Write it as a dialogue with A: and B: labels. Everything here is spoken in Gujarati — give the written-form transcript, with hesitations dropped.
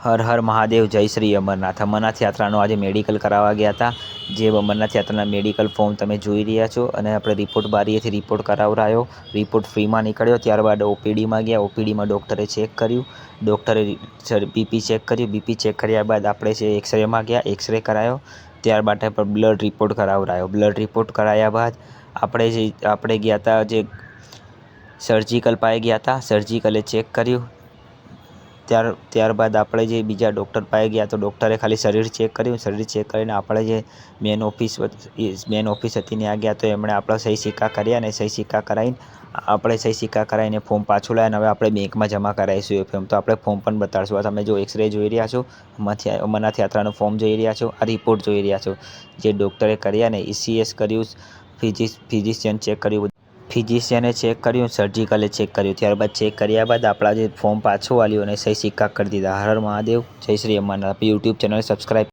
A: હર હર મહાદેવ, જય શ્રી અમરનાથ। અમરનાથ યાત્રાનો આજે મેડિકલ કરાવવા ગયા હતા। જે અમરનાથ યાત્રાના મેડિકલ ફોર્મ તમે જોઈ રહ્યા છો। અને આપણે રિપોર્ટ બારીએથી રિપોર્ટ કરાવરાયો। રિપોર્ટ ફ્રીમાં નીકળ્યો। ત્યારબાદ ઓપીડીમાં ગયા। ઓપીડીમાં ડૉક્ટરે ચેક કર્યું। ડૉક્ટરે બીપી ચેક કર્યું। બીપી ચેક કર્યા બાદ આપણે છે એક્સરેમાં ગયા। એક્સરે કરાયો। ત્યારબાદ આપણે બ્લડ રિપોર્ટ કરાવરાયો। બ્લડ રિપોર્ટ કરાયા બાદ આપણે ગયા હતા જે સર્જિકલ પાસે ગયા હતા। સર્જિકલે ચેક કર્યું। ત્યારબાદ આપણે જે બીજા ડૉક્ટર પાસે ગયા તો ડૉક્ટરે ખાલી શરીર ચેક કર્યું। શરીર ચેક કરીને આપણે જે મેન ઓફિસ હતી ત્યાં ગયા તો એમણે આપણા સહી સિક્કા કર્યા। અને સહી સિક્કા કરાવીને આપણે સહી સિક્કા કરાવીને ફોર્મ પાછું લાવ્યા। હવે આપણે બેંકમાં જમા કરાવીશું એ ફોર્મ। તો આપણે ફોર્મ પણ બતાડશું। આ તમે જો એક્સરે જોઈ રહ્યા છો, અમરનાથ યાત્રાનું ફોર્મ જોઈ રહ્યા છો, આ રિપોર્ટ જોઈ રહ્યા છો જે ડૉક્ટરે કર્યા ને ECS કર્યું, ફિઝિશિયન ચેક કર્યું, ફિઝિશિયને ચેક કર્યું, સર્જિકલે ચેક કર્યું। ત્યારબાદ ચેક કર્યા બાદ આપણા જે ફોર્મ પાછું આલ્યું અને સહી સિક્કા કરી દીધા। હર હર મહાદેવ, જય Shri Amarnath. YouTube channel subscribe